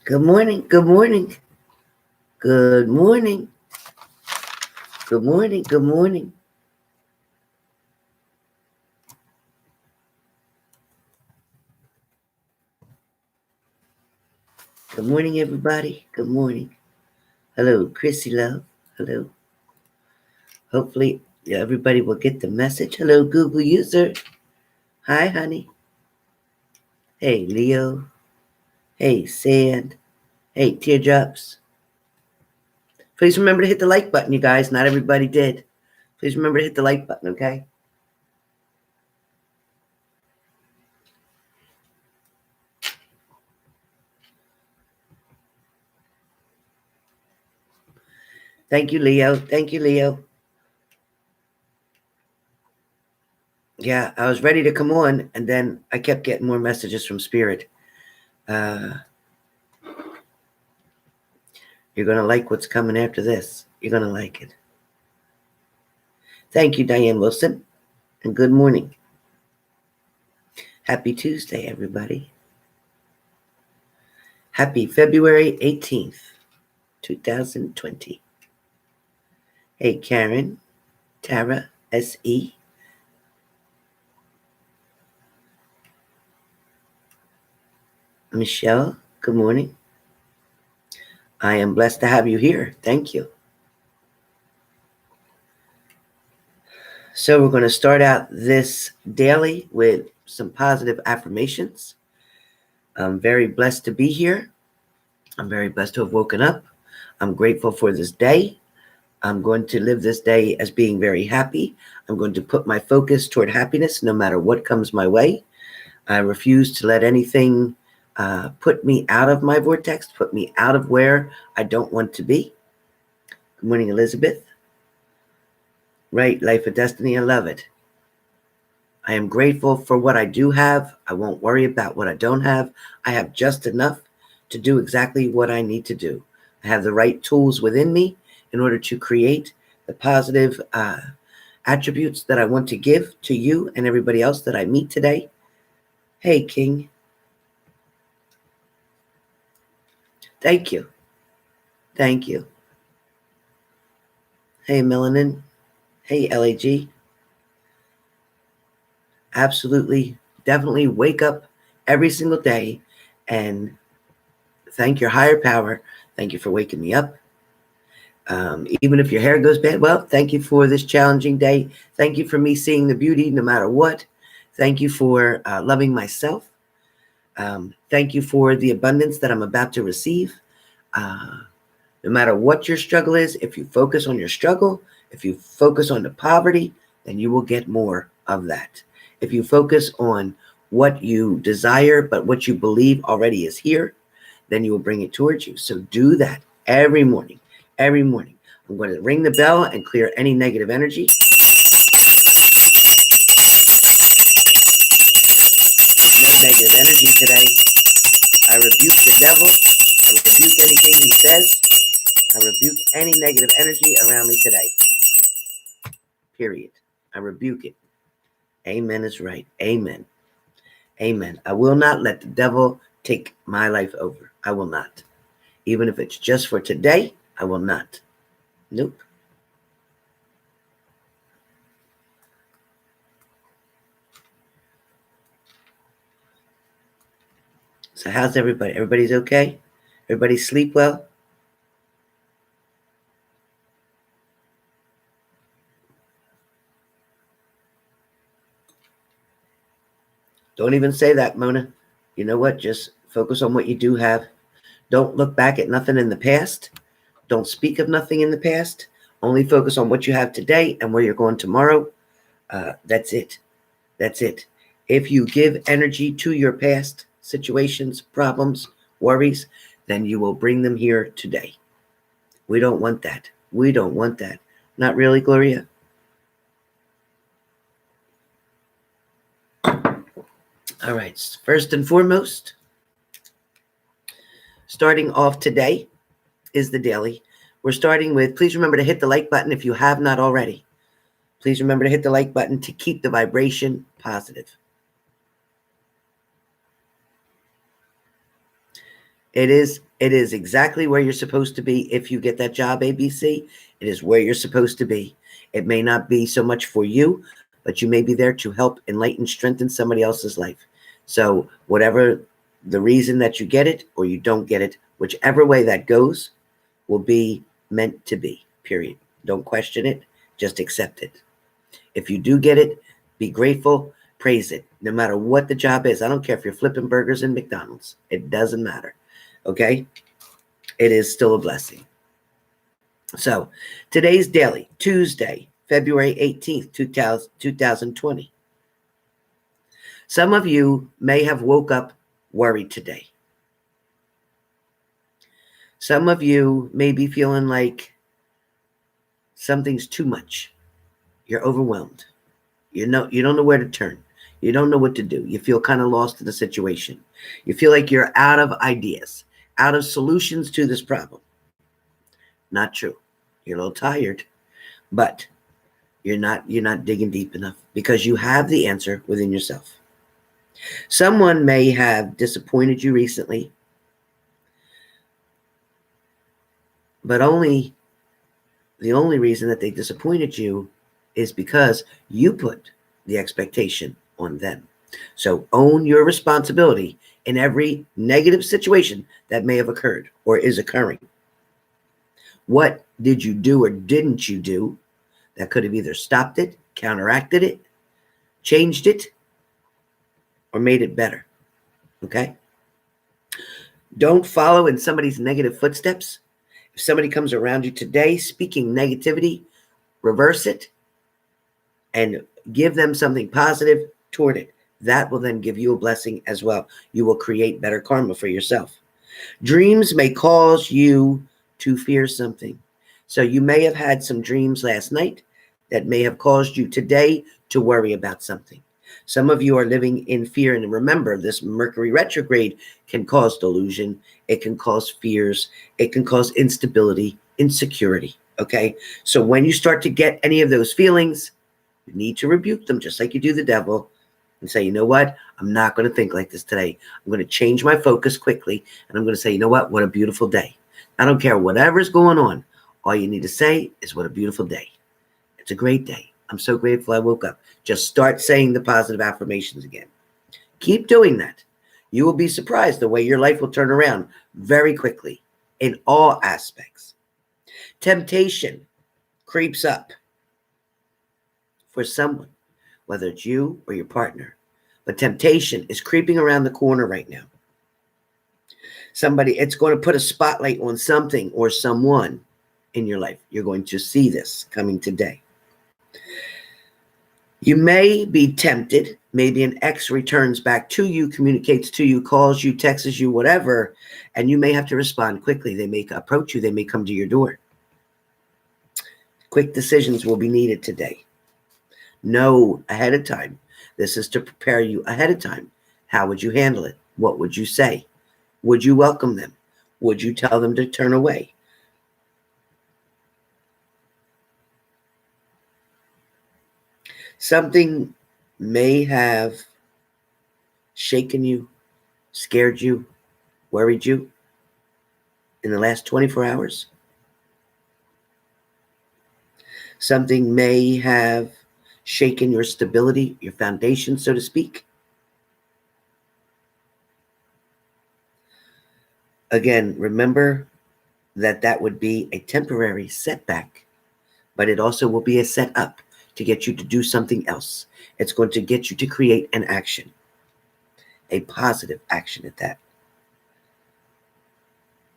Good morning. Good morning. Good morning. Good morning. Good morning. Good morning, everybody. Good morning. Hello, Chrissy Love. Hello. Hopefully, everybody will get the message. Hello, Google user. Hi, honey. Hey, Leo. Hey, Sand. Hey, Teardrops. Please remember to hit the like button, you guys. Not everybody did. Please remember to hit the like button, okay? Thank you, Leo. Thank you, Leo. Yeah, I was ready to come on, and then I kept getting more messages from Spirit. You're going to like what's coming after this. You're going to like it. Thank you, Diane Wilson, and good morning. Happy Tuesday, everybody. Happy February 18th, 2020. Hey, Karen, Tara, S.E. Michelle, good morning. I am blessed to have you here. Thank you. So we're going to start out this daily with some positive affirmations. I'm very blessed to be here. I'm very blessed to have woken up. I'm grateful for this day. I'm going to live this day as being very happy. I'm going to put my focus toward happiness no matter what comes my way. I refuse to let anything put me out of my vortex, put me out of where I don't want to be. Good morning, Elizabeth. Right, Life of Destiny, I love it. I am grateful for what I do have. I won't worry about what I don't have. I have just enough to do exactly what I need to do. I have the right tools within me in order to create the positive attributes that I want to give to you and everybody else that I meet today. Hey, King. Thank you. Thank you. Hey, Melanin. Hey, LAG. Absolutely, definitely wake up every single day and thank your higher power. Thank you for waking me up. Even if your hair goes bad, well, thank you for this challenging day. Thank you for me seeing the beauty no matter what. Thank you for loving myself. Thank you for the abundance that I'm about to receive. No matter what your struggle is, if you focus on your struggle, if you focus on the poverty, then you will get more of that. If you focus on what you desire, but what you believe already is here, then you will bring it towards you. So do that every morning. Every morning. I'm going to ring the bell and clear any negative energy. No negative energy today. I rebuke the devil. I rebuke anything he says. I rebuke any negative energy around me today. Period. I rebuke it. Amen is right. Amen. Amen. I will not let the devil take my life over. I will not. Even if it's just for today, I will not. Nope. So how's everybody? Everybody's okay? Everybody sleep well? Don't even say that, Mona. You know what? Just focus on what you do have. Don't look back at nothing in the past. Don't speak of nothing in the past. Only focus on what you have today and where you're going tomorrow. That's it. That's it. If you give energy to your past situations, problems, worries, then you will bring them here today. We don't want that. We don't want that. Not really, Gloria? All right. First and foremost, starting off today is the daily. We're starting with, please remember to hit the like button if you have not already. Please remember to hit the like button to keep the vibration positive. It is It is exactly where you're supposed to be. If you get that job, ABC, it is where you're supposed to be. It may not be so much for you, but you may be there to help enlighten, strengthen somebody else's life. So whatever the reason that you get it or you don't get it, whichever way that goes will be meant to be, period. Don't question it. Just accept it. If you do get it, be grateful, praise it. No matter what the job is. I don't care if you're flipping burgers in McDonald's. It doesn't matter. Okay? It is still a blessing. So today's daily, Tuesday, February 18th, 2020. Some of you may have woke up worried today. Some of you may be feeling like something's too much. You're overwhelmed. You don't know where to turn. You don't know what to do. You feel kind of lost in the situation. You feel like you're out of ideas, out of solutions to this problem. Not true. You're a little tired, but you're not digging deep enough because you have the answer within yourself. Someone may have disappointed you recently, but the only reason that they disappointed you is because you put the expectation on them. So own your responsibility in every negative situation that may have occurred or is occurring. What did you do or didn't you do that could have either stopped it, counteracted it, changed it, or made it better? Okay? Don't follow in somebody's negative footsteps. If somebody comes around you today speaking negativity, reverse it and give them something positive toward it. That will then give you a blessing as well. You will create better karma for yourself. Dreams may cause you to fear something. So you may have had some dreams last night that may have caused you today to worry about something. Some of you are living in fear. And remember, this Mercury retrograde can cause delusion. It can cause fears. It can cause instability, insecurity. Okay? So when you start to get any of those feelings, you need to rebuke them just like you do the devil and say, you know what? I'm not going to think like this today. I'm going to change my focus quickly. And I'm going to say, you know what a beautiful day. I don't care whatever's going on. All you need to say is what a beautiful day. It's a great day. I'm so grateful I woke up. Just start saying the positive affirmations again. Keep doing that. You will be surprised the way your life will turn around very quickly in all aspects. Temptation creeps up for someone, whether it's you or your partner. But temptation is creeping around the corner right now. It's going to put a spotlight on something or someone in your life. You're going to see this coming today. You may be tempted. Maybe an ex returns back to you, communicates to you, calls you, texts you, whatever, and you may have to respond quickly. They may approach you. They may come to your door. Quick decisions will be needed today. Know ahead of time. This is to prepare you ahead of time. How would you handle it? What would you say? Would you welcome them? Would you tell them to turn away? Something may have shaken you, scared you, worried you in the last 24 hours. Something may have shaken your stability, your foundation, so to speak. Again, remember that would be a temporary setback, but it also will be a setup to get you to do something else. It's going to get you to create an action, a positive action at that.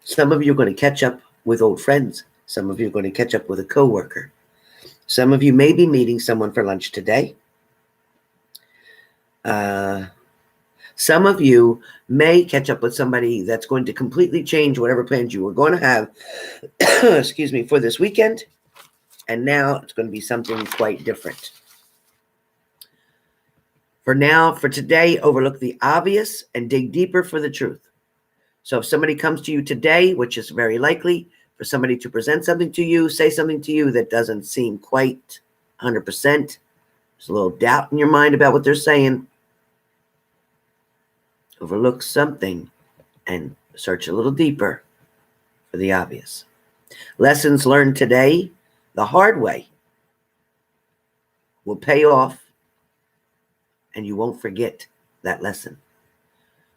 Some of you are going to catch up with old friends. Some of you are going to catch up with a coworker. Some of you may be meeting someone for lunch today. Some of you may catch up with somebody that's going to completely change whatever plans you were going to have, excuse me, for this weekend. And now it's going to be something quite different. For today, overlook the obvious and dig deeper for the truth. So if somebody comes to you today, which is very likely, for somebody to present something to you, say something to you that doesn't seem quite 100%, there's a little doubt in your mind about what they're saying, overlook something and search a little deeper for the obvious. Lessons learned today the hard way will pay off, and you won't forget that lesson.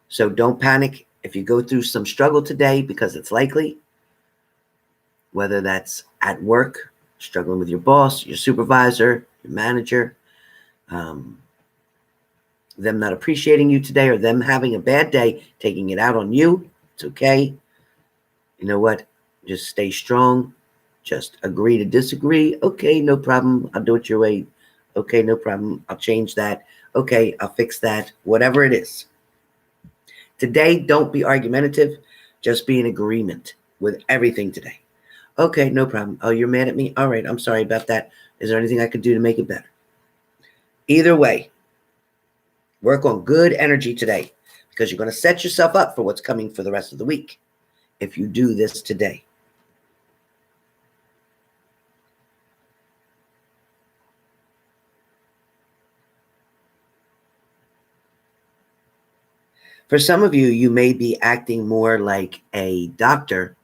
So don't panic if you go through some struggle today, because it's likely, whether that's at work, struggling with your boss, your supervisor, your manager, them not appreciating you today, or them having a bad day, taking it out on you. It's okay. You know what? Just stay strong. Just agree to disagree. Okay, no problem. I'll do it your way. Okay, no problem. I'll change that. Okay, I'll fix that. Whatever it is. Today, don't be argumentative. Just be in agreement with everything today. Okay, no problem. Oh, you're mad at me? All right, I'm sorry about that. Is there anything I could do to make it better? Either way, work on good energy today, because you're going to set yourself up for what's coming for the rest of the week if you do this today. For some of you, you may be acting more like a doctor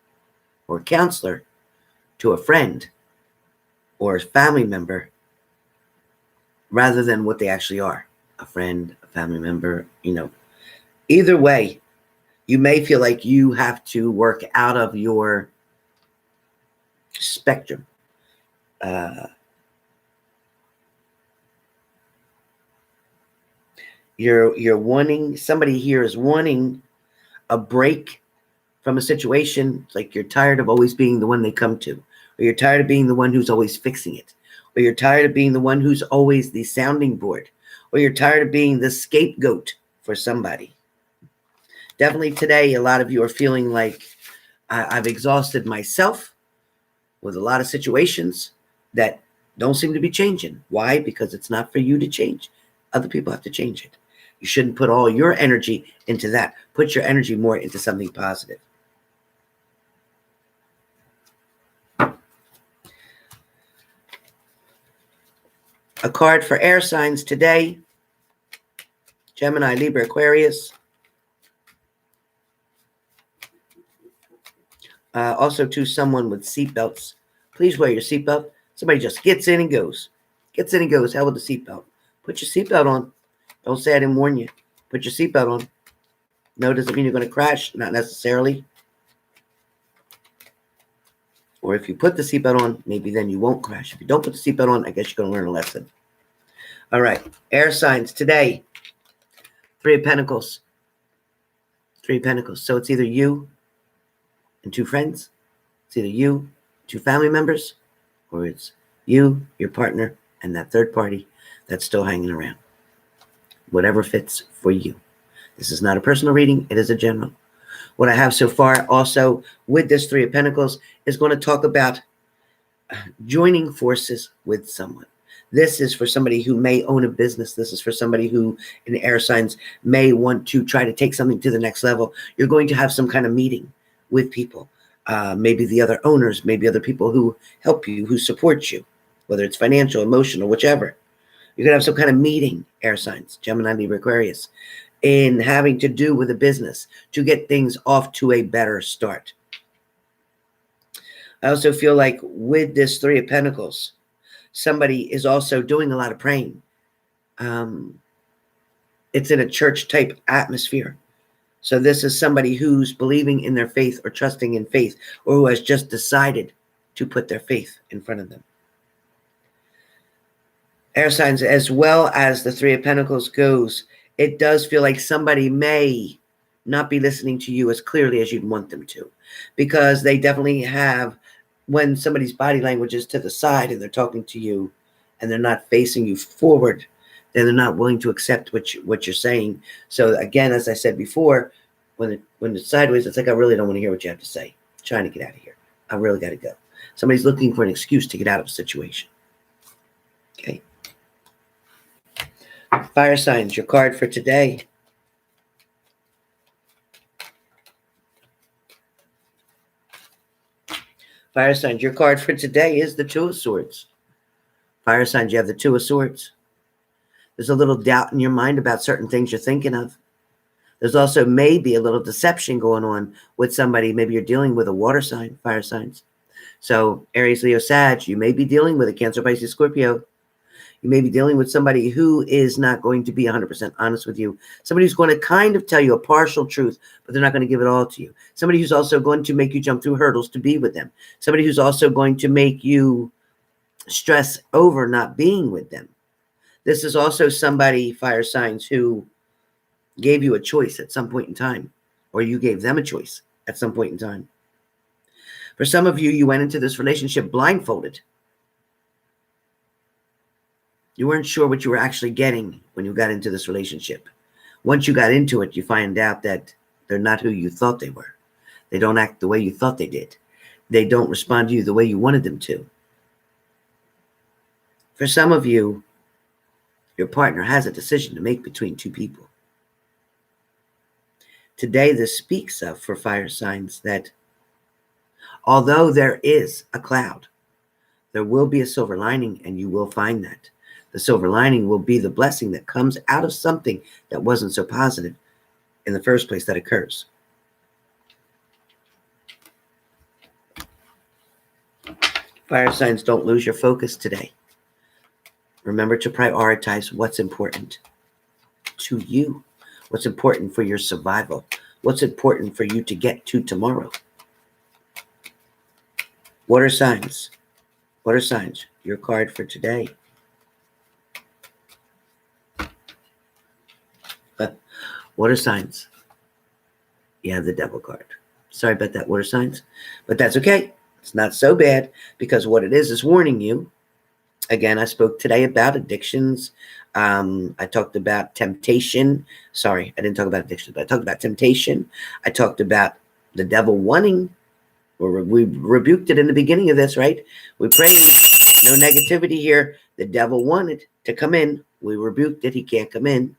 or counselor to a friend or a family member rather than what they actually are. A friend, a family member, Either way, you may feel like you have to work out of your spectrum. You're wanting, somebody here is wanting a break from a situation. Like you're tired of always being the one they come to, or you're tired of being the one who's always fixing it, or you're tired of being the one who's always the sounding board, or you're tired of being the scapegoat for somebody. Definitely today, a lot of you are feeling like I've exhausted myself with a lot of situations that don't seem to be changing. Why? Because it's not for you to change. Other people have to change it. You shouldn't put all your energy into that. Put your energy more into something positive. A card for air signs today: Gemini, Libra, Aquarius. Also, to someone with seatbelts, please wear your seatbelt. Somebody just gets in and goes. Gets in and goes. Hell with the seatbelt. Put your seatbelt on. Don't say I didn't warn you. Put your seatbelt on. No, doesn't mean you're going to crash. Not necessarily. Or if you put the seatbelt on, maybe then you won't crash. If you don't put the seatbelt on, I guess you're going to learn a lesson. All right. Air signs today. 3 of Pentacles. 3 of Pentacles. So it's either you and 2 friends. It's either you, 2 family members, or it's you, your partner, and that third party that's still hanging around. Whatever fits for you. This is not a personal reading. It is a general. What I have so far also with this 3 of Pentacles is going to talk about joining forces with someone. This is for somebody who may own a business. This is for somebody who, in air signs, may want to try to take something to the next level. You're going to have some kind of meeting with people. Maybe the other owners, maybe other people who help you, who support you, whether it's financial, emotional, whichever. You're going to have some kind of meeting, air signs, Gemini, Libra, Aquarius, in having to do with a business to get things off to a better start. I also feel like with this 3 of Pentacles, somebody is also doing a lot of praying. It's in a church type atmosphere. So this is somebody who's believing in their faith or trusting in faith, or who has just decided to put their faith in front of them. Air signs, as well as the 3 of Pentacles goes, it does feel like somebody may not be listening to you as clearly as you'd want them to, because they definitely have, when somebody's body language is to the side and they're talking to you and they're not facing you forward, then they're not willing to accept what you're saying. So again, as I said before, when it's sideways, it's like, I really don't want to hear what you have to say. I'm trying to get out of here. I really got to go. Somebody's looking for an excuse to get out of a situation. Okay. Fire signs, your card for today. Fire signs, your card for today is the 2 of Swords. Fire signs, you have the 2 of Swords. There's a little doubt in your mind about certain things you're thinking of. There's also maybe a little deception going on with somebody. Maybe you're dealing with a water sign, fire signs. So Aries, Leo, Sag, you may be dealing with a Cancer, Pisces, Scorpio. You may be dealing with somebody who is not going to be 100% honest with you. Somebody who's going to kind of tell you a partial truth, but they're not going to give it all to you. Somebody who's also going to make you jump through hurdles to be with them. Somebody who's also going to make you stress over not being with them. This is also somebody, fire signs, who gave you a choice at some point in time, or you gave them a choice at some point in time. For some of you, you went into this relationship blindfolded. You weren't sure what you were actually getting when you got into this relationship. Once you got into it, you find out that they're not who you thought they were. They don't act the way you thought they did. They don't respond to you the way you wanted them to. For some of you, your partner has a decision to make between two people. Today, this speaks of, for fire signs, that although there is a cloud, there will be a silver lining, and you will find that. The silver lining will be the blessing that comes out of something that wasn't so positive in the first place that occurs. Fire signs, don't lose your focus today. Remember to prioritize what's important to you, what's important for your survival, what's important for you to get to tomorrow. Water signs, your card for today. Water signs. You have the Devil card. Sorry about that, water signs. But that's okay. It's not so bad, because what it is warning you. Again, I spoke today about addictions. I talked about temptation. Sorry, I didn't talk about addiction, but I talked about temptation. I talked about the devil wanting, or we rebuked it in the beginning of this, right? We prayed, no negativity here. The devil wanted to come in. We rebuked it. He can't come in.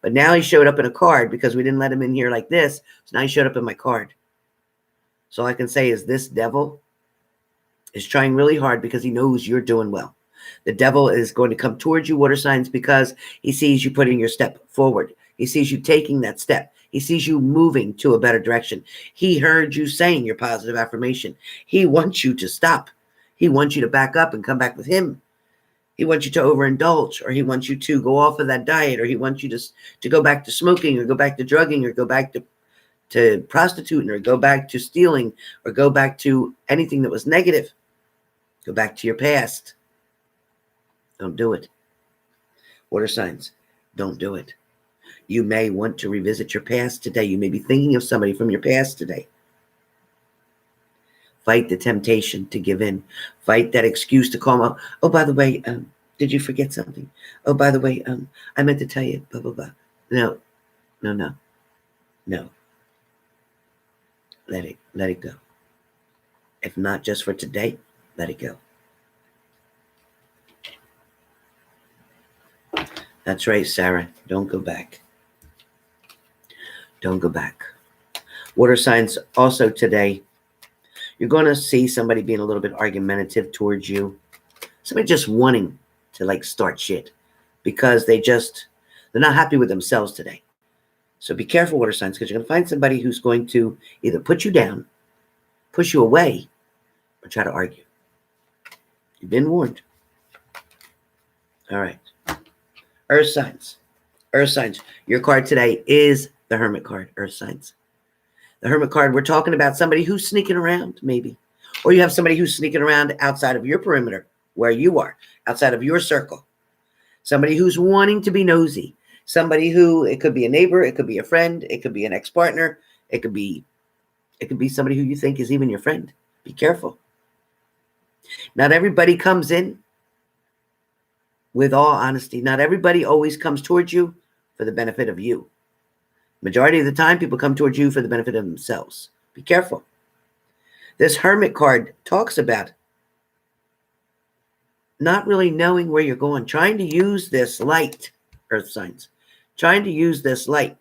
But now he showed up in a card because we didn't let him in here like this. So now he showed up in my card. So all I can say is this devil is trying really hard because he knows you're doing well. The devil is going to come towards you, water signs, because he sees you putting your step forward. He sees you taking that step. He sees you moving to a better direction. He heard you saying your positive affirmation. He wants you to stop. He wants you to back up and come back with him. He wants you to overindulge, or he wants you to go off of that diet, or he wants you to go back to smoking, or go back to drugging, or go back to prostituting, or go back to stealing, or go back to anything that was negative. Go back to your past. Don't do it. Water signs, don't do it. You may want to revisit your past today. You may be thinking of somebody from your past today. Fight the temptation to give in. Fight that excuse to call them. Oh, by the way, did you forget something? Oh, by the way, I meant to tell you, blah, blah, blah. No. Let it go. If not just for today, let it go. That's right, Sarah. Don't go back. Don't go back. Water signs also today. You're going to see somebody being a little bit argumentative towards you. Somebody just wanting to start shit because they're not happy with themselves today. So be careful, water signs, because you're going to find somebody who's going to either put you down, push you away, or try to argue. You've been warned. All right. Earth signs. Your card today is the Hermit card, Earth signs. The Hermit card, we're talking about somebody who's sneaking around, maybe. Or you have somebody who's sneaking around outside of your perimeter, where you are, outside of your circle. Somebody who's wanting to be nosy. Somebody who, it could be a neighbor, it could be a friend, it could be an ex-partner, it could be somebody who you think is even your friend. Be careful. Not everybody comes in with all honesty. Not everybody always comes towards you for the benefit of you. Majority of the time, people come towards you for the benefit of themselves. Be careful. This Hermit card talks about not really knowing where you're going, trying to use this light, Earth signs, trying to use this light,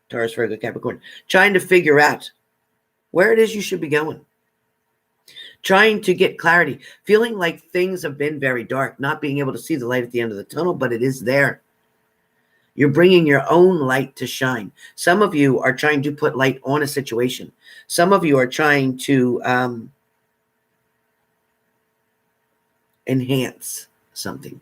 Taurus, Virgo, Capricorn, trying to figure out where it is you should be going, trying to get clarity, feeling like things have been very dark, not being able to see the light at the end of the tunnel, but it is there. You're bringing your own light to shine. Some of you are trying to put light on a situation. Some of you are trying to enhance something,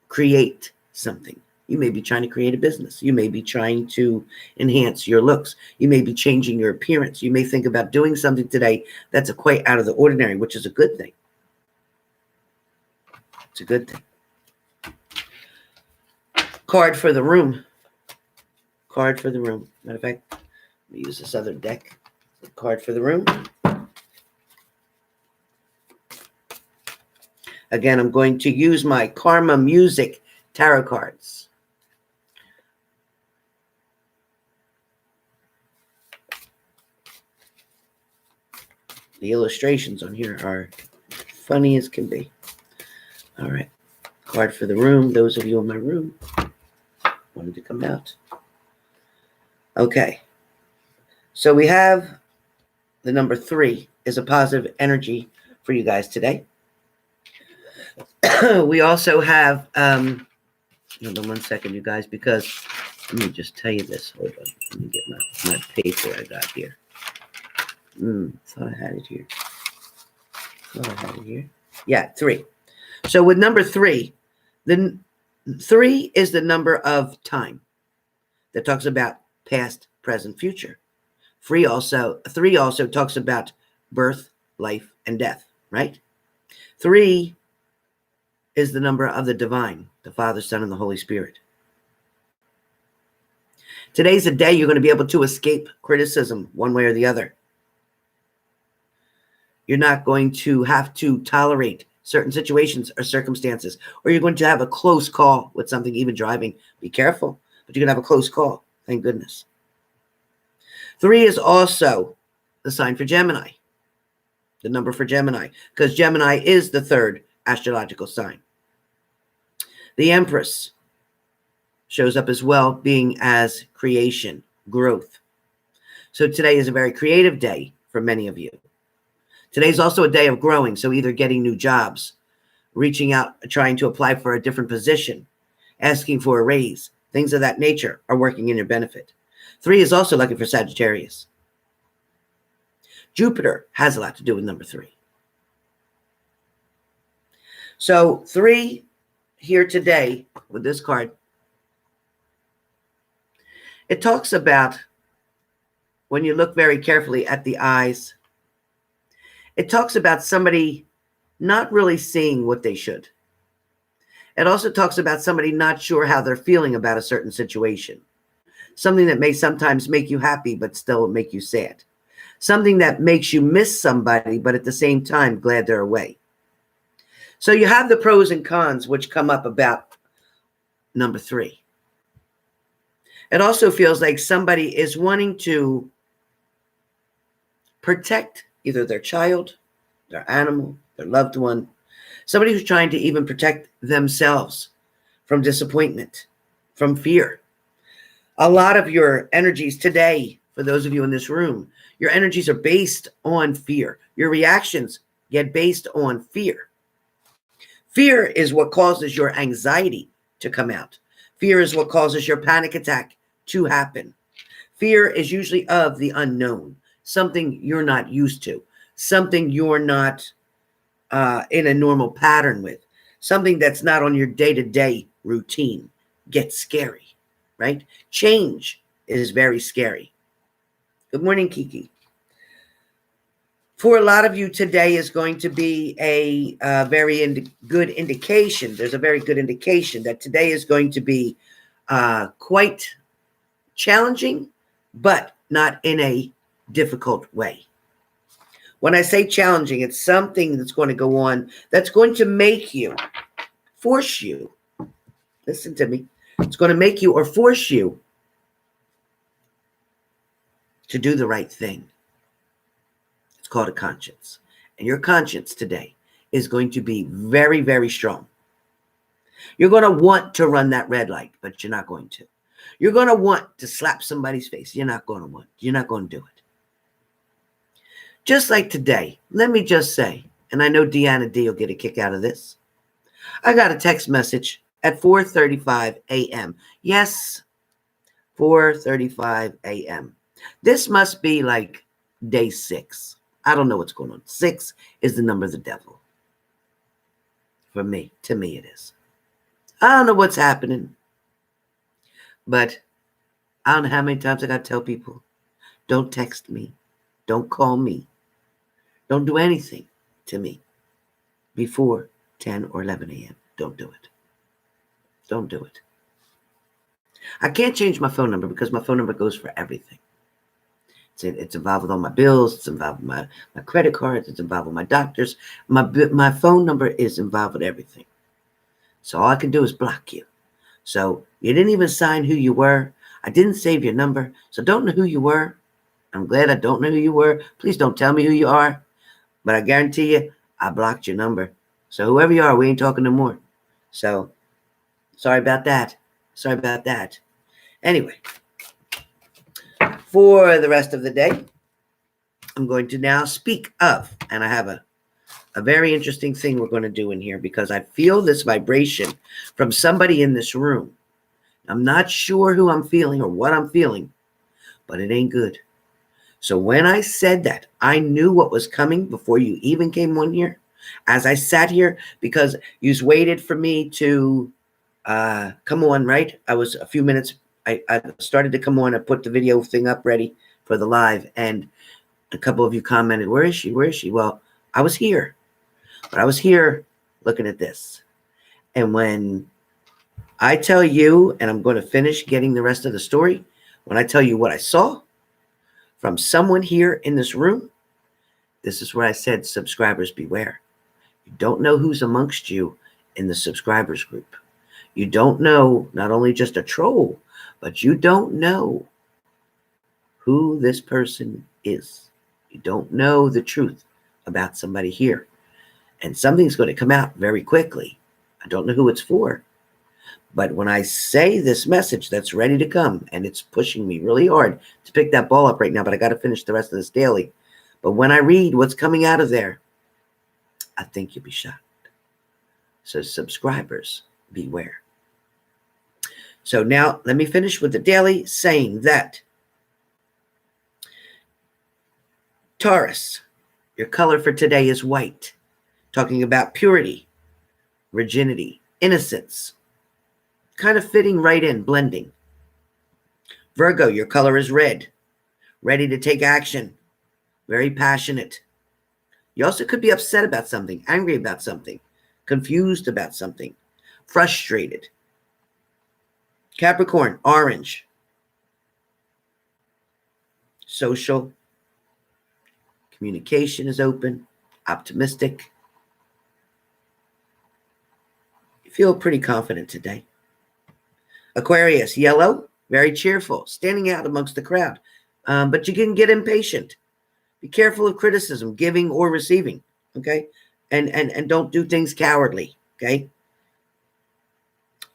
create something. You may be trying to create a business. You may be trying to enhance your looks. You may be changing your appearance. You may think about doing something today that's quite out of the ordinary, which is a good thing. It's a good thing. Card for the room. Card for the room. Matter of fact, let me use this other deck. Card for the room. Again, I'm going to use my Karma Music tarot cards. The illustrations on here are funny as can be. All right. Card for the room. Those of you in my room wanted to come out. Okay. So we have the number 3 is a positive energy for you guys today. We also have, hold on 1 second, you guys, because let me just tell you this. Hold on. Let me get my paper I got here. Thought I had it here. Yeah, 3. So with number 3, the 3 is the number of time that talks about past, present, future. 3 also talks about birth, life, and death, right? 3 is the number of the divine, the Father, Son, and the Holy Spirit. Today's a day you're going to be able to escape criticism one way or the other. You're not going to have to tolerate certain situations or circumstances, or you're going to have a close call with something, even driving. Be careful, but you're going to have a close call. Thank goodness. 3 is also the sign for Gemini, the number for Gemini, because Gemini is the 3rd astrological sign. The Empress shows up as well, being as creation, growth. So today is a very creative day for many of you. Today's also a day of growing, so either getting new jobs, reaching out, trying to apply for a different position, asking for a raise, things of that nature are working in your benefit. 3 is also lucky for Sagittarius. Jupiter has a lot to do with number 3. So 3 here today with this card, it talks about, when you look very carefully at the eyes, it talks about somebody not really seeing what they should. It also talks about somebody not sure how they're feeling about a certain situation. Something that may sometimes make you happy, but still make you sad. Something that makes you miss somebody, but at the same time, glad they're away. So you have the pros and cons, which come up about number 3. It also feels like somebody is wanting to protect either their child, their animal, their loved one, somebody who's trying to even protect themselves from disappointment, from fear. A lot of your energies today, for those of you in this room, your energies are based on fear. Your reactions get based on fear. Fear is what causes your anxiety to come out. Fear is what causes your panic attack to happen. Fear is usually of the unknown, something you're not used to, something you're not in a normal pattern with, something that's not on your day-to-day routine gets scary, right? Change is very scary. Good morning, Kiki. For a lot of you, today is going to be a very good indication. There's a very good indication that today is going to be quite challenging, but not in a difficult way. When I say challenging, it's something that's going to go on that's going to make you, force you, listen to me, it's going to make you or force you to do the right thing. It's called a conscience. And your conscience today is going to be very, very strong. You're going to want to run that red light, but you're not going to. You're going to want to slap somebody's face. You're not going to do it. Just like today, let me just say, and I know Deanna D will get a kick out of this. I got a text message at 4:35 a.m. Yes, 4:35 a.m. This must be like day 6. I don't know what's going on. 6 is the number of the devil. For me, to me it is. I don't know what's happening, but I don't know how many times I got to tell people, don't text me, don't call me, don't do anything to me before 10 or 11 a.m. Don't do it. Don't do it. I can't change my phone number because my phone number goes for everything. It's involved with all my bills. It's involved with my credit cards. It's involved with my doctors. My phone number is involved with everything. So all I can do is block you. So you didn't even sign who you were. I didn't save your number. So don't know who you were. I'm glad I don't know who you were. Please don't tell me who you are. But I guarantee you, I blocked your number. So whoever you are, we ain't talking no more. So sorry about that. Sorry about that. Anyway, for the rest of the day, I'm going to now speak of, and I have a very interesting thing we're going to do in here because I feel this vibration from somebody in this room. I'm not sure who I'm feeling or what I'm feeling, but it ain't good. So when I said that, I knew what was coming before you even came on here. As I sat here, because you waited for me to come on, right? I was a few minutes. I started to come on. I put the video thing up ready for the live, and a couple of you commented, where is she? Where is she? Well, I was here, but I was here looking at this. And when I tell you, and I'm going to finish getting the rest of the story, when I tell you what I saw from someone here in this room, this is where I said, subscribers beware. You don't know who's amongst you in the subscribers group. You don't know not only just a troll, but you don't know who this person is. You don't know the truth about somebody here. And something's going to come out very quickly. I don't know who it's for. But when I say this message that's ready to come, and it's pushing me really hard to pick that ball up right now, but I got to finish the rest of this daily. But when I read what's coming out of there, I think you'll be shocked. So subscribers, beware. So now let me finish with the daily, saying that Taurus, your color for today is white. Talking about purity, virginity, innocence. Kind of fitting right in, blending. Virgo, your color is red. Ready to take action. Very passionate. You also could be upset about something, angry about something, confused about something, frustrated. Capricorn, orange. Social. Communication is open, optimistic. You feel pretty confident today. Aquarius, yellow, very cheerful, standing out amongst the crowd. But you can get impatient. Be careful of criticism, giving or receiving, okay? And don't do things cowardly, okay?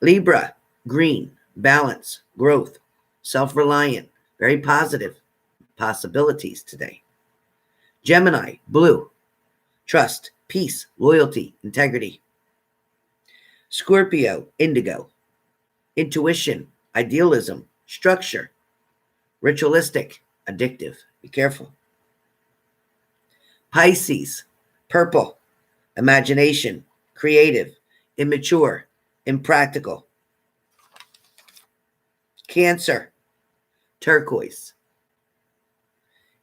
Libra, green, balance, growth, self-reliant, very positive possibilities today. Gemini, blue, trust, peace, loyalty, integrity. Scorpio, indigo, intuition, idealism, structure, ritualistic, addictive. Be careful. Pisces, purple, imagination, creative, immature, impractical. Cancer, turquoise,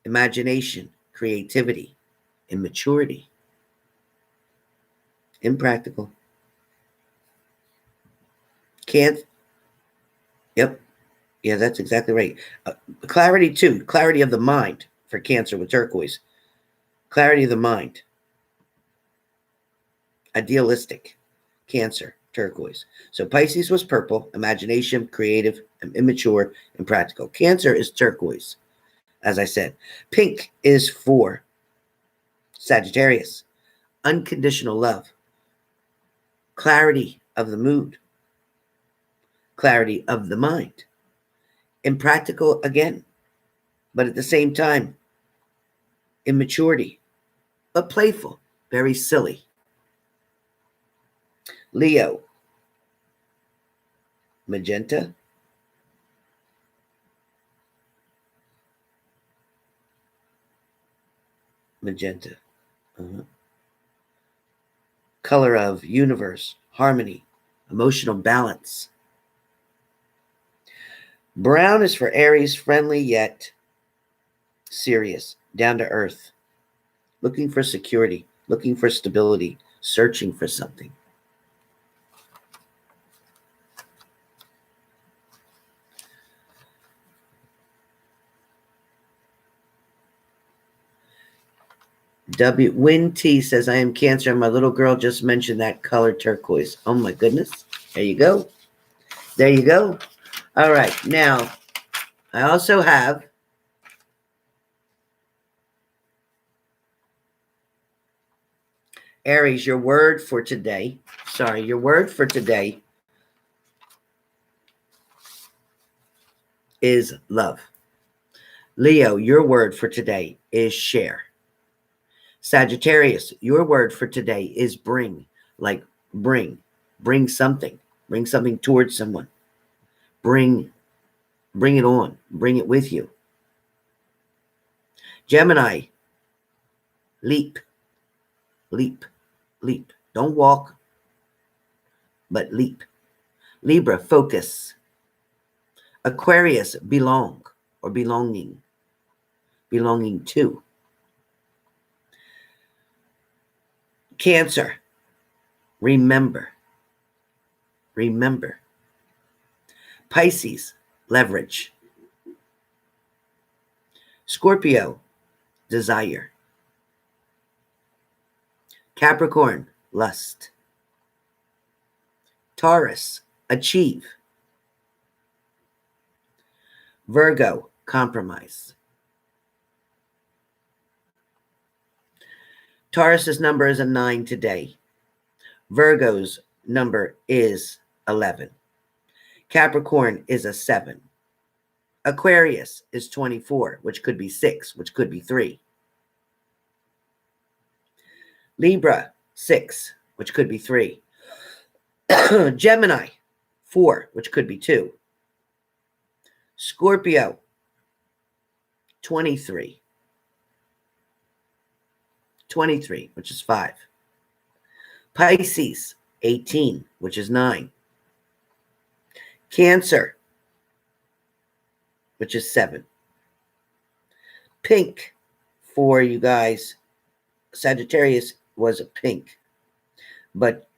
imagination, creativity, immaturity, impractical. Can't. Yep. Yeah, that's exactly right. Clarity too. Clarity of the mind for Cancer with turquoise. Clarity of the mind. Idealistic. Cancer, turquoise. So Pisces was purple, imagination, creative, immature, and practical. Cancer is turquoise, as I said. Pink is for Sagittarius. Unconditional love. Clarity of the mood. Clarity of the mind. Impractical again, but at the same time, immaturity, but playful, very silly. Leo, magenta, magenta. Uh-huh. Color of universe, harmony, emotional balance. Brown is for Aries, friendly yet serious, down to earth, looking for security, looking for stability, searching for something. Win T says, I am Cancer, and my little girl just mentioned that color turquoise. Oh my goodness. There you go. There you go. All right. Now, I also have Aries, your word for today. Sorry, your word for today is love. Leo, your word for today is share. Sagittarius, your word for today is bring. Like bring something. Bring something towards someone. Bring it on. Bring it with you. Gemini, leap. Leap. Leap. Don't walk, but leap. Libra, focus. Aquarius, belong or belonging. Belonging to. Cancer, remember. Remember. Pisces, leverage. Scorpio, desire. Capricorn, lust. Taurus, achieve. Virgo, compromise. Taurus's number is a 9 today. Virgo's number is 11. Capricorn is a 7. Aquarius is 24, which could be 6, which could be 3. Libra, 6, which could be 3. Gemini, 4, which could be 2. Scorpio, 23. 23, which is 5. Pisces, 18, which is 9. Cancer, which is 7. Pink for you guys. Sagittarius was a pink. But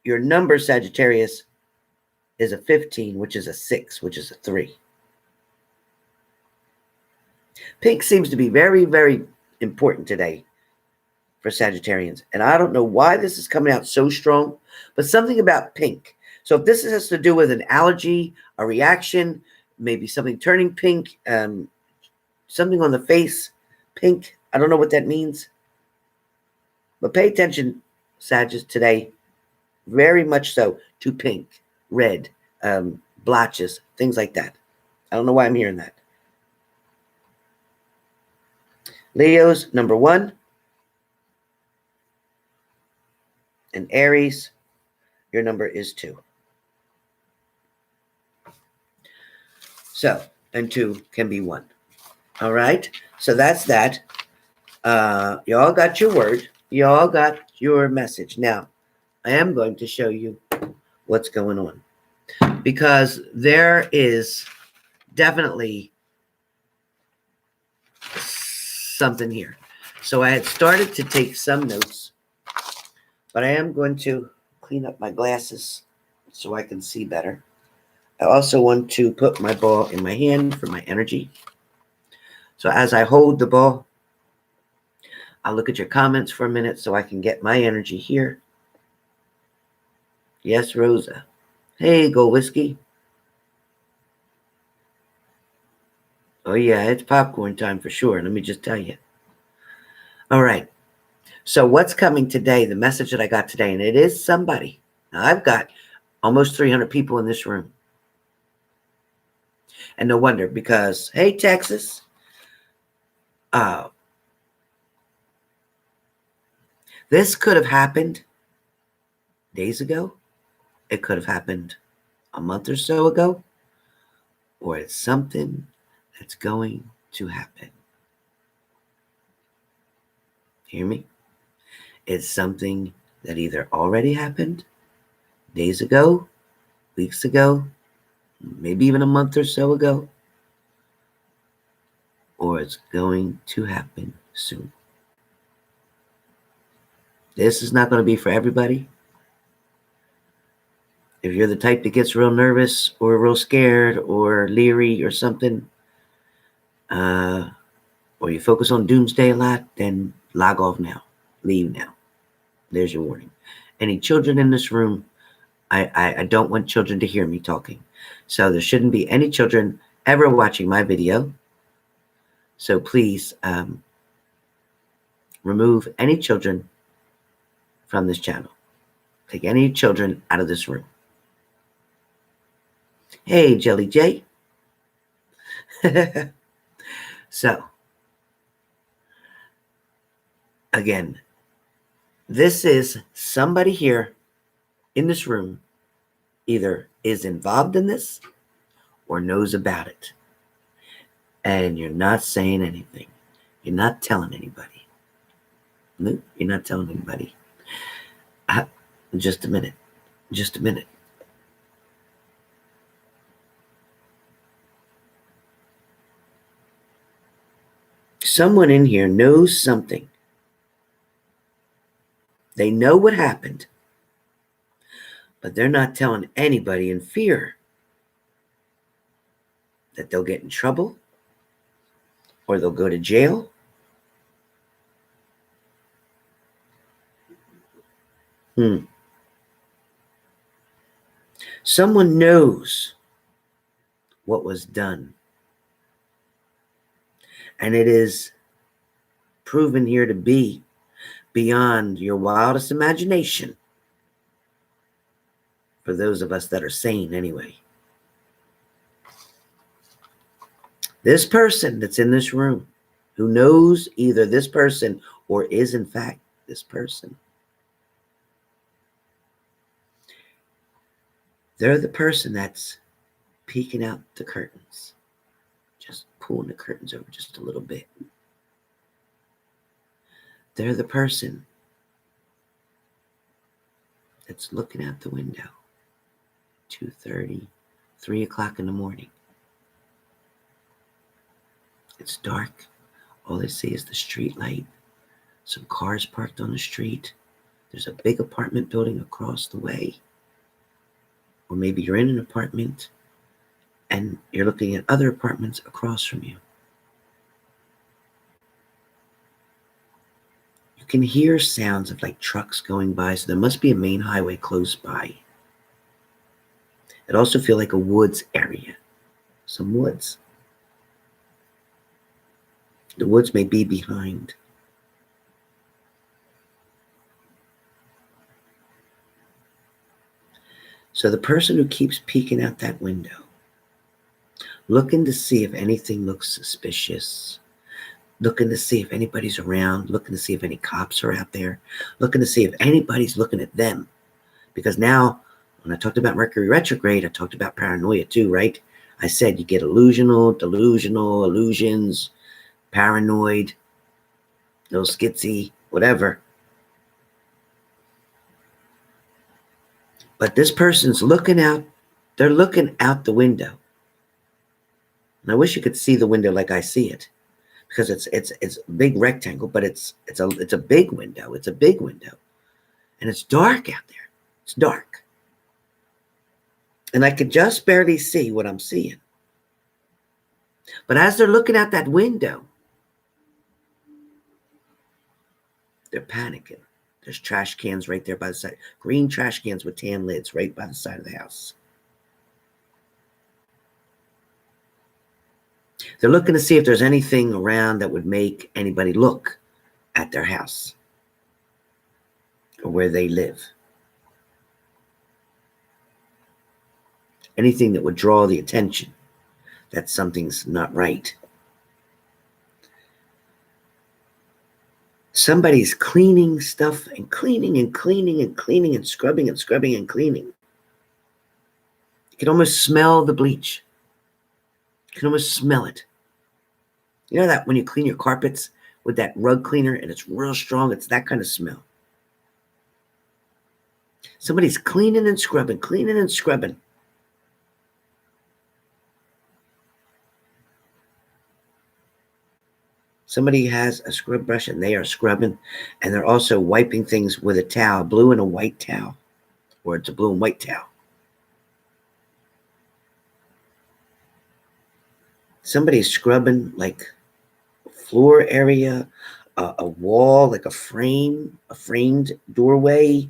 your number, Sagittarius, is a 15, which is a 6, which is a 3. Pink seems to be very, very important today for Sagittarians. And I don't know why this is coming out so strong, but something about pink. So if this has to do with an allergy, a reaction, maybe something turning pink, something on the face, pink, I don't know what that means. But pay attention, Sagittarius, today, very much so, to pink, red, blotches, things like that. I don't know why I'm hearing that. Leo's number 1. And Aries, your number is 2. So, and 2 can be 1. All right. So that's that. You all got your word. You all got your message. Now, I am going to show you what's going on, because there is definitely something here. So I had started to take some notes, but I am going to clean up my glasses so I can see better. I also want to put my ball in my hand for my energy. So as I hold the ball, I'll look at your comments for a minute so I can get my energy here. Yes, Rosa. Hey, Gold Whiskey. Oh, yeah, it's popcorn time for sure. Let me just tell you. All right. So what's coming today, the message that I got today, and it is somebody. Now, I've got almost 300 people in this room. And no wonder, because, hey, Texas, this could have happened days ago. It could have happened a month or so ago, or it's something that's going to happen. Hear me? It's something that either already happened days ago, weeks ago, maybe even a month or so ago, or it's going to happen soon. This is not going to be for everybody. If you're the type that gets real nervous or real scared or leery or something, or you focus on doomsday a lot, then log off now. Leave now. There's your warning. Any children in this room, I don't want children to hear me talking. So there shouldn't be any children ever watching my video. So please remove any children from this channel. Take any children out of this room. Hey, Jelly J. So, again, this is somebody here in this room either is involved in this or knows about it. And you're not saying anything. You're not telling anybody. No, you're not telling anybody. Just a minute. Just a minute. Someone in here knows something. They know what happened, but they're not telling anybody in fear that they'll get in trouble or they'll go to jail. Someone knows what was done, and it is proven here to be beyond your wildest imagination for those of us that are sane anyway. This person that's in this room who knows either this person or is in fact this person, they're the person that's peeking out the curtains, just pulling the curtains over just a little bit. They're the person that's looking out the window, 2:30, 3 o'clock in the morning. It's dark. All they see is the street light, some cars parked on the street. There's a big apartment building across the way. Or maybe you're in an apartment and you're looking at other apartments across from you. You can hear sounds of like trucks going by, so there must be a main highway close by. It also feels like a woods area, some woods. The woods may be behind. So the person who keeps peeking out that window, looking to see if anything looks suspicious, looking to see if anybody's around, looking to see if any cops are out there, looking to see if anybody's looking at them. Because now, when I talked about Mercury retrograde, I talked about paranoia too, right? I said you get delusional, illusions, paranoid, little skitsy, whatever. But this person's looking out. They're looking out the window. And I wish you could see the window like I see it, because it's a big rectangle, but it's a big window. It's a big window, and it's dark out there. It's dark, and I could just barely see what I'm seeing. But as they're looking out that window, they're panicking. There's trash cans right there by the side. Green trash cans with tan lids right by the side of the house. They're looking to see if there's anything around that would make anybody look at their house or where they live. Anything that would draw the attention that something's not right. Somebody's cleaning stuff and cleaning and cleaning and cleaning and scrubbing and scrubbing and cleaning. You can almost smell the bleach. You can almost smell it. You know that when you clean your carpets with that rug cleaner and it's real strong, it's that kind of smell. Somebody's cleaning and scrubbing, cleaning and scrubbing. Somebody has a scrub brush and they are scrubbing, and they're also wiping things with a towel, blue and a white towel, or it's a blue and white towel. Somebody's scrubbing like floor area, a wall, like a framed doorway,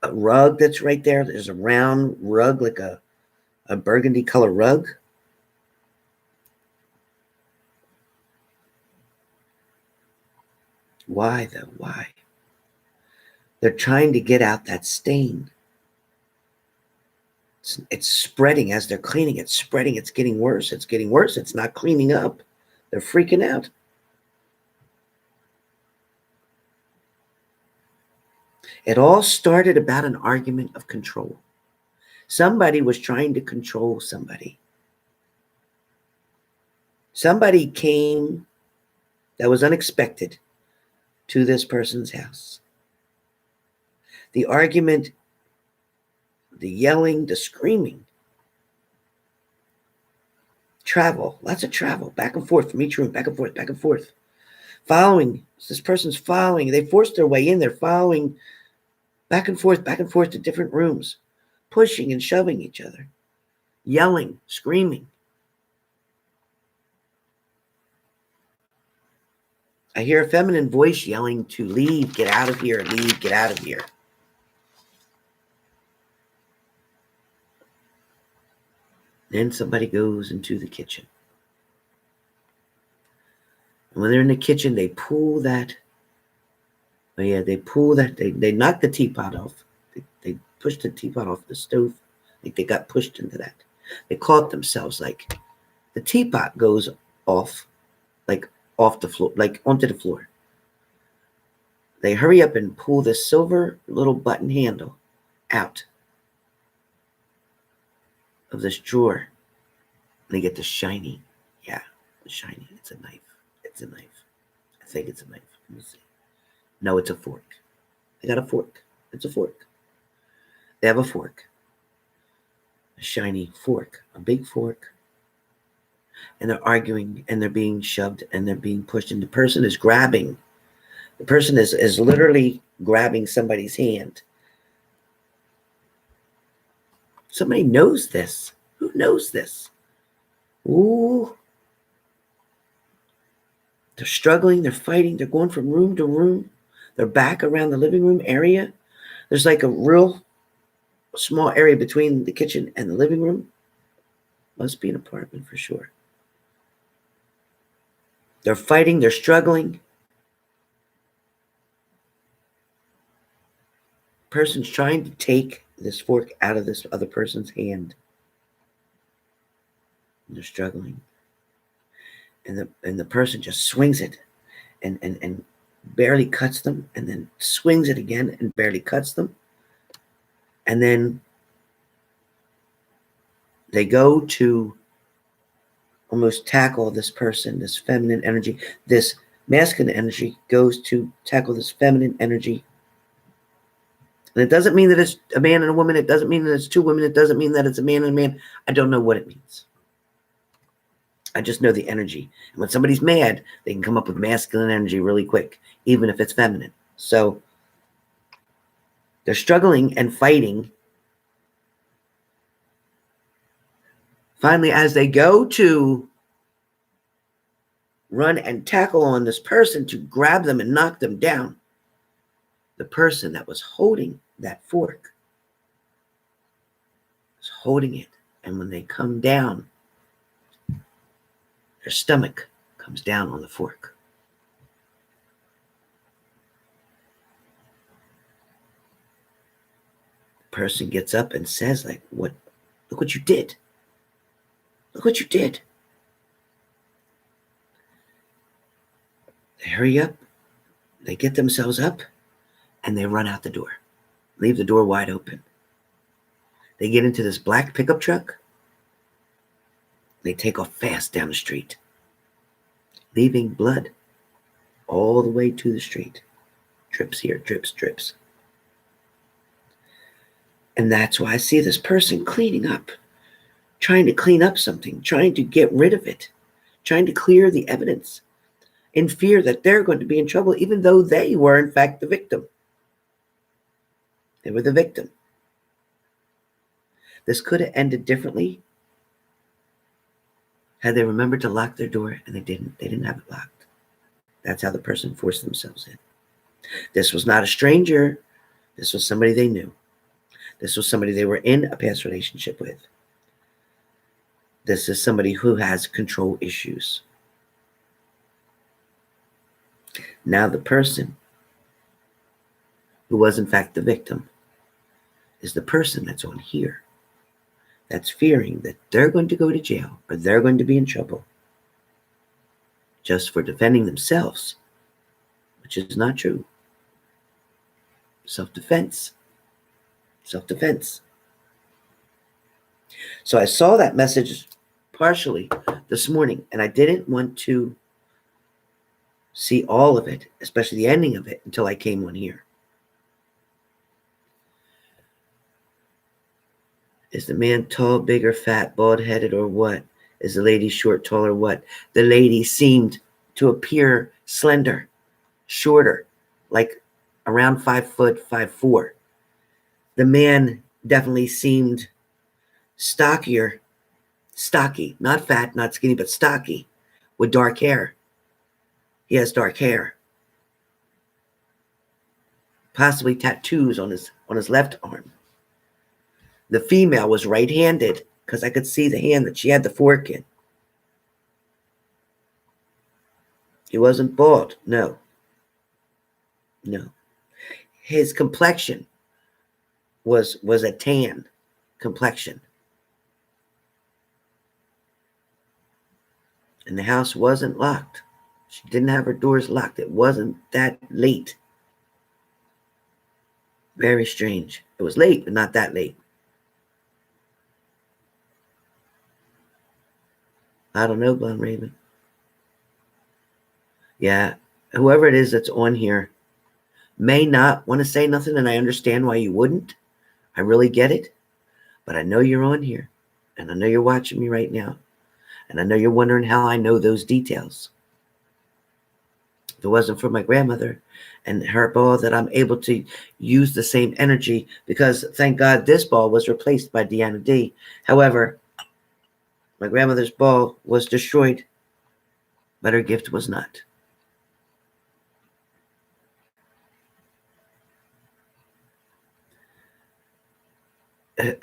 a rug that's right there. There's a round rug, like a burgundy color rug. Why though? Why? They're trying to get out that stain. It's spreading as they're cleaning. It's spreading. It's getting worse. It's getting worse. It's not cleaning up. They're freaking out. It all started about an argument of control. Somebody was trying to control somebody. Somebody came that was unexpected to this person's house. The argument, the yelling, the screaming, travel, lots of travel, back and forth from each room, back and forth, back and forth. Following, this person's following. They forced their way in. They're following back and forth to different rooms, pushing and shoving each other, yelling, screaming. I hear a feminine voice yelling to leave, get out of here, leave, get out of here. Then somebody goes into the kitchen. And when they're in the kitchen, they pull that. They knock the teapot off. They push the teapot off the stove. Like they got pushed into that. They caught themselves like the teapot goes off, like off the floor, like onto the floor. They hurry up and pull the silver little button handle out of this drawer. And they get the shiny, shiny. It's a knife. It's a knife. I think it's a knife. Let me see. No, it's a fork. They got a fork. It's a fork. They have a fork. A shiny fork. A big fork. And they're arguing and they're being shoved and they're being pushed. And the person is grabbing. The person is literally grabbing somebody's hand. Somebody knows this. Who knows this? Ooh. They're struggling. They're fighting. They're going from room to room. They're back around the living room area. There's like a real small area between the kitchen and the living room. Must be an apartment for sure. They're fighting. They're struggling. Person's trying to take this fork out of this other person's hand. And they're struggling. And the person just swings it and barely cuts them, and then swings it again and barely cuts them. And then they go to almost tackle this person, this feminine energy. This masculine energy goes to tackle this feminine energy. And it doesn't mean that it's a man and a woman. It doesn't mean that it's two women. It doesn't mean that it's a man and a man. I don't know what it means. I just know the energy. And when somebody's mad, they can come up with masculine energy really quick, even if it's feminine. So they're struggling and fighting. Finally, as they go to run and tackle on this person to grab them and knock them down, the person that was holding that fork is holding it. And when they come down, their stomach comes down on the fork. The person gets up and says, like, what? Look what you did. Look what you did. They hurry up. They get themselves up and they run out the door. Leave the door wide open. They get into this black pickup truck. They take off fast down the street, leaving blood all the way to the street. Drips here, drips, drips. And that's why I see this person cleaning up, trying to clean up something, trying to get rid of it, trying to clear the evidence in fear that they're going to be in trouble, even though they were, in fact, the victim. They were the victim. This could have ended differently had they remembered to lock their door, and they didn't. They didn't have it locked. That's how the person forced themselves in. This was not a stranger. This was somebody they knew. This was somebody they were in a past relationship with. This is somebody who has control issues. Now the person who was in fact the victim is the person that's on here, that's fearing that they're going to go to jail or they're going to be in trouble just for defending themselves, which is not true. Self-defense. Self-defense. So I saw that message partially this morning, and I didn't want to see all of it, especially the ending of it, until I came on here. Is the man tall, bigger, fat, bald-headed, or what? Is the lady short, tall, or what? The lady seemed to appear slender, shorter, like around 5 foot, 5'4". The man definitely seemed stockier, stocky, not fat, not skinny, but stocky, with dark hair. He has dark hair. Possibly tattoos on his left arm. The female was right-handed because I could see the hand that she had the fork in. He wasn't bald, no. No. His complexion was a tan complexion. And the house wasn't locked. She didn't have her doors locked. It wasn't that late. Very strange. It was late, but not that late. I don't know, Blonde Raven. Yeah, whoever it is that's on here may not want to say nothing, and I understand why you wouldn't. I really get it. But I know you're on here, and I know you're watching me right now, and I know you're wondering how I know those details. If it wasn't for my grandmother and her ball, that I'm able to use the same energy, because thank God this ball was replaced by Deanna D. However, my grandmother's ball was destroyed, but her gift was not.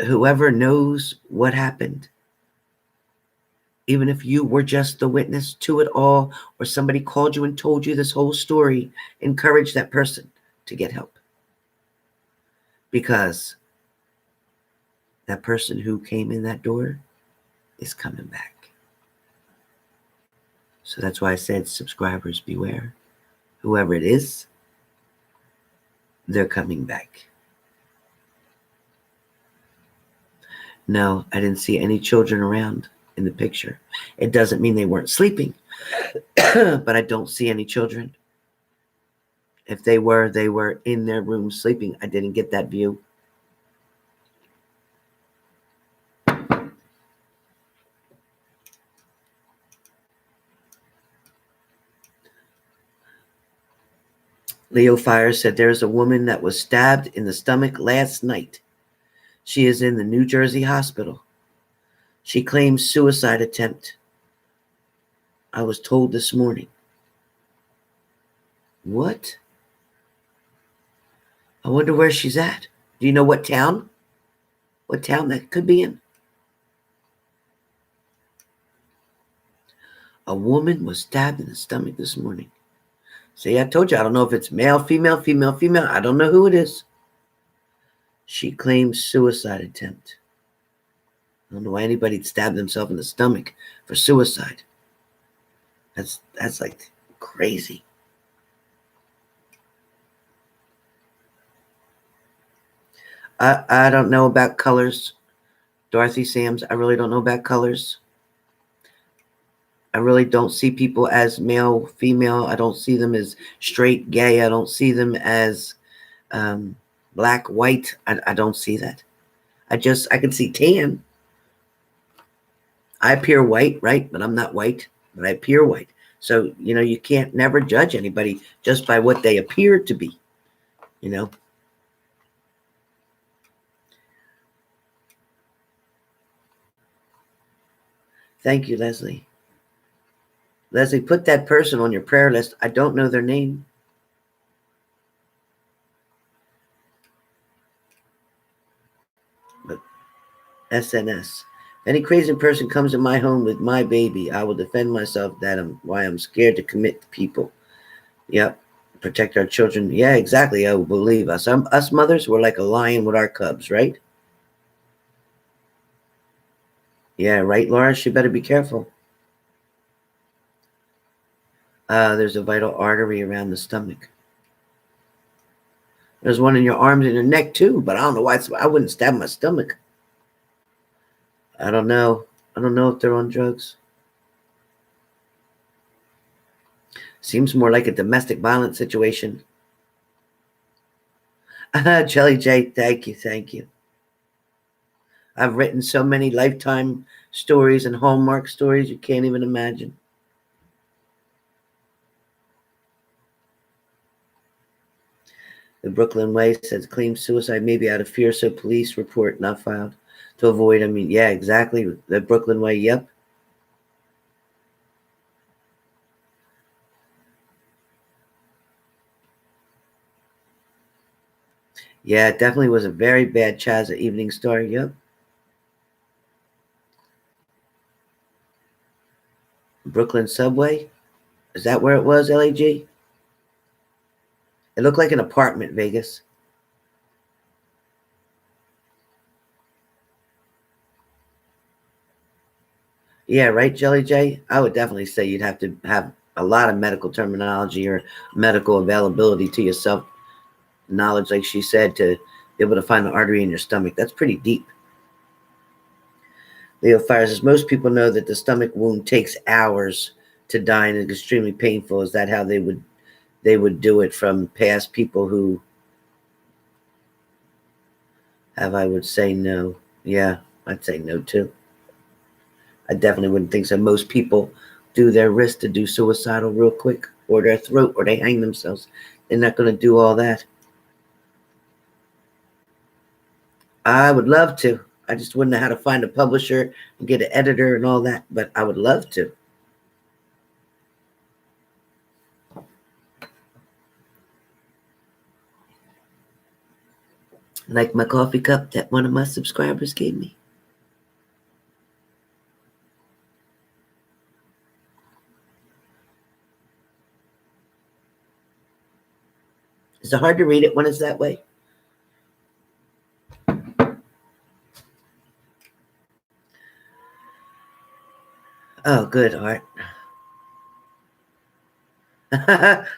Whoever knows what happened, even if you were just the witness to it all, or somebody called you and told you this whole story, encourage that person to get help. Because that person who came in that door is coming back. So that's why I said, subscribers beware. Whoever it is, they're coming back. No, I didn't see any children around in the picture. It doesn't mean they weren't sleeping, but I don't see any children. If they were in their room sleeping. I didn't get that view. Leo Fire said there's a woman that was stabbed in the stomach last night. She is in the New Jersey hospital. She claims suicide attempt. I was told this morning. What? I wonder where she's at. Do you know what town? What town that could be in? A woman was stabbed in the stomach this morning. See, I told you, I don't know if it's male, female, female, female. I don't know who it is. She claims suicide attempt. I don't know why anybody'd stab themselves in the stomach for suicide. That's like crazy. I don't know about colors. Dorothy Sams, I really don't know about colors. I really don't see people as male, female. I don't see them as straight, gay. I don't see them as black, white. I don't see that. I can see tan. I appear white, right? But I'm not white, but I appear white. So, you can't never judge anybody just by what they appear to be, you know. Thank you, Leslie. Leslie, put that person on your prayer list. I don't know their name. But SNS. If any crazy person comes in my home with my baby, I will defend myself. Why I'm scared to commit to people. Yep. Protect our children. Yeah, exactly. I believe us. Us mothers, we're like a lion with our cubs, right? Yeah, right, Laura? She better be careful. There's a vital artery around the stomach. There's one in your arms and your neck, too, but I don't know why. I wouldn't stab my stomach. I don't know. I don't know if they're on drugs. Seems more like a domestic violence situation. Jelly J, thank you. I've written so many Lifetime stories and Hallmark stories you can't even imagine. The Brooklyn Way says claims suicide maybe out of fear, so police report not filed to avoid. Yeah, exactly. The Brooklyn Way, yep. Yeah, it definitely was a very bad Chaza Evening Star, yep. Brooklyn Subway, is that where it was, LAG? It looked like an apartment, Vegas. Yeah, right, Jelly J? I would definitely say you'd have to have a lot of medical terminology or medical availability to yourself, knowledge, like she said, to be able to find the artery in your stomach. That's pretty deep. Leo Fires says most people know that the stomach wound takes hours to die and is extremely painful. Is that how they would do it from past people who have? I would say no. Yeah, I'd say no too. I definitely wouldn't think so. Most people do their wrist to do suicidal real quick, or their throat, or they hang themselves. They're not going to do all that. I would love to. I just wouldn't know how to find a publisher and get an editor and all that, but I would love to. Like my coffee cup that one of my subscribers gave me. Is it hard to read it when it's that way? Oh, good, Art.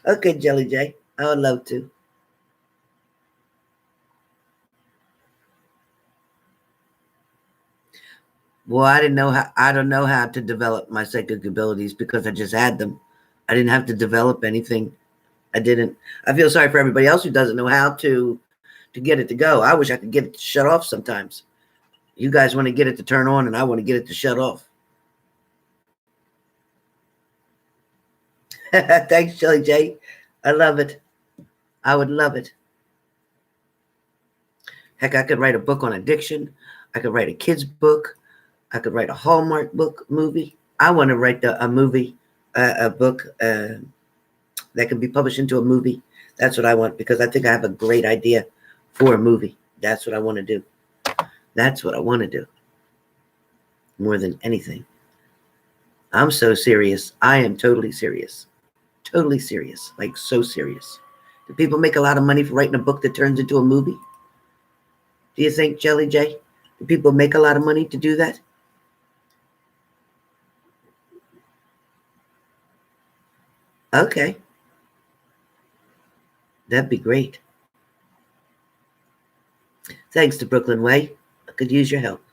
Okay, Jelly J. I would love to. Well, I don't know how to develop my psychic abilities because I just had them. I didn't have to develop anything. I didn't. I feel sorry for everybody else who doesn't know how to get it to go. I wish I could get it to shut off sometimes. You guys want to get it to turn on, and I want to get it to shut off. Thanks, Jelly J. I love it. I would love it. Heck, I could write a book on addiction. I could write a kid's book. I could write a Hallmark book, movie. I want to write a movie, a book that can be published into a movie. That's what I want because I think I have a great idea for a movie. That's what I want to do. That's what I want to do. More than anything. I'm so serious. I am totally serious. Totally serious. Like so serious. Do people make a lot of money for writing a book that turns into a movie? Do you think, Jelly J? Do people make a lot of money to do that? Okay. That'd be great. Thanks to Brooklyn Way. I could use your help.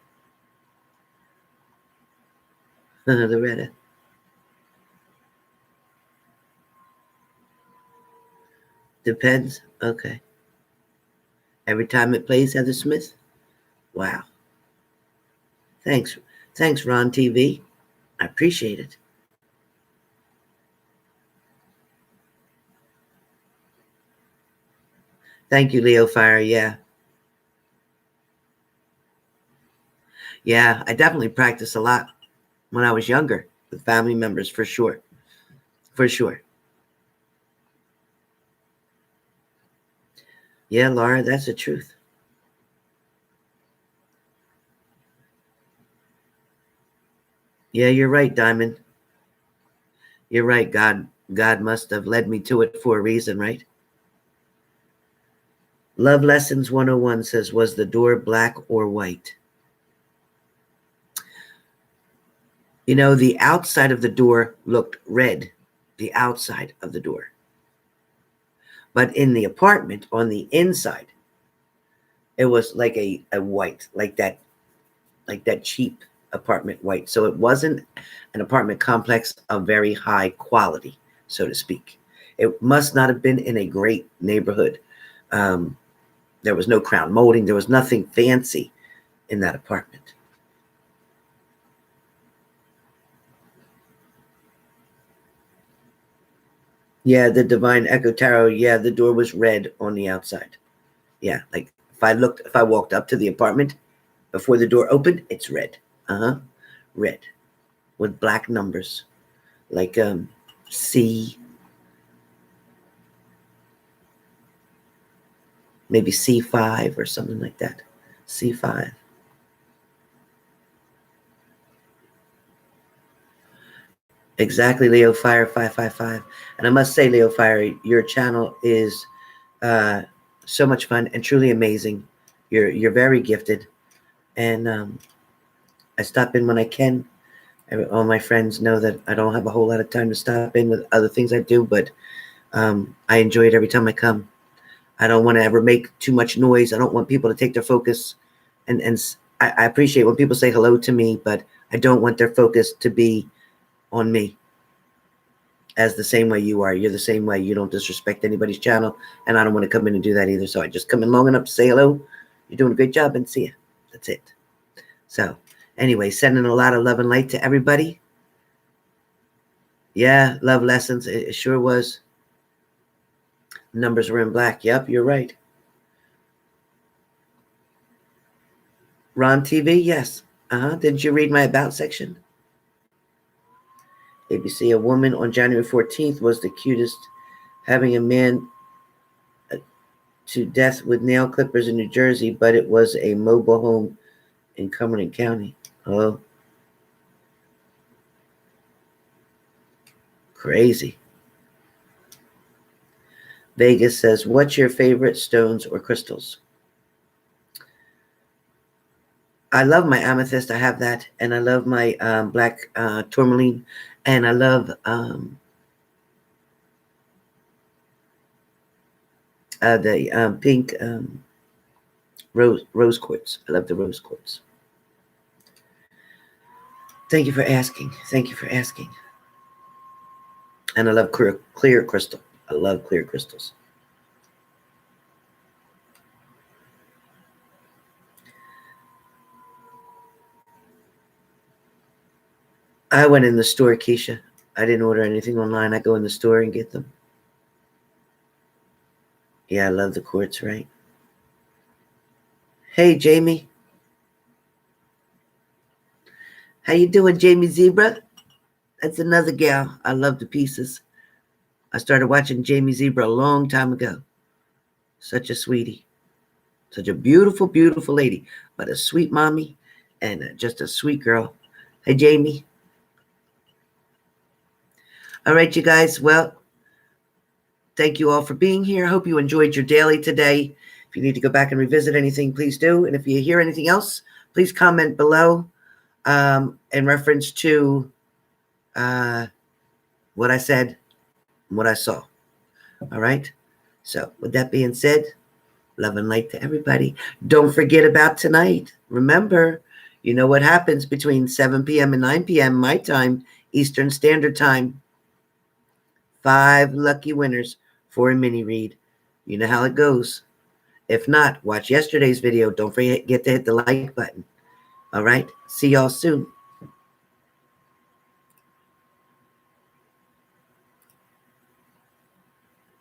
Loretta. Depends. Okay. Every time it plays Heather Smith? Wow. Thanks. Thanks, Ron TV. I appreciate it. Thank you, Leo Fire. Yeah. Yeah, I definitely practiced a lot when I was younger with family members, for sure. For sure. Yeah, Laura, that's the truth. Yeah, you're right, Diamond. You're right. God must have led me to it for a reason, right? Love Lessons 101 says, was the door black or white? You know, the outside of the door looked red, the outside of the door. But in the apartment, on the inside, it was like a white, like that cheap apartment white. So it wasn't an apartment complex of very high quality, so to speak. It must not have been in a great neighborhood. There was no crown molding. There was nothing fancy in that apartment. Yeah, the Divine Echo Tarot. Yeah, the door was red on the outside. Yeah, like if I walked up to the apartment before the door opened, it's red. Red with black numbers, like C, maybe C5 or something like that. C5. Exactly, Leo Fire 555. And I must say, Leo Fire, your channel is uh, so much fun and truly amazing. You're very gifted, and I stop in when I can. All my friends know that I don't have a whole lot of time to stop in with other things I do, but I enjoy it every time I come. I don't want to ever make too much noise. I don't want people to take their focus, and I appreciate when people say hello to me, but I don't want their focus to be on me. As the same way you are. You're the same way. You don't disrespect anybody's channel, and I don't want to come in and do that either. So I just come in long enough to say hello. You're doing a great job, and see you. That's it. So anyway, sending a lot of love and light to everybody. Yeah, love lessons. It sure was. Numbers were in black. Yep, you're right. Ron TV, yes. Didn't you read my about section? ABC, a woman on January 14th was the cutest, having a man to death with nail clippers in New Jersey, but it was a mobile home in Cumberland County. Oh, crazy. Vegas says, what's your favorite stones or crystals? I love my amethyst. I have that. And I love my black tourmaline. And I love the pink rose quartz. I love the rose quartz. Thank you for asking. Thank you for asking. And I love clear crystal. I love clear crystals. I went in the store, Keisha. I didn't order anything online. I go in the store and get them. Yeah, I love the quartz, right? Hey, Jamie. How you doing, Jamie Zebra? That's another gal. I love the pieces. I started watching Jamie Zebra a long time ago. Such a sweetie. Such a beautiful, beautiful lady. But a sweet mommy and just a sweet girl. Hey, Jamie. All right, you guys. Well, thank you all for being here. I hope you enjoyed your daily today. If you need to go back and revisit anything, please do. And if you hear anything else, please comment below in reference to what I said and what I saw. All right? So with that being said, love and light to everybody. Don't forget about tonight. Remember, You know what happens between 7 p.m. and 9 p.m. my time, Eastern Standard Time. 5 lucky winners for a mini read. You know how it goes. If not, watch yesterday's video. Don't forget to hit the like button. All right. See y'all soon.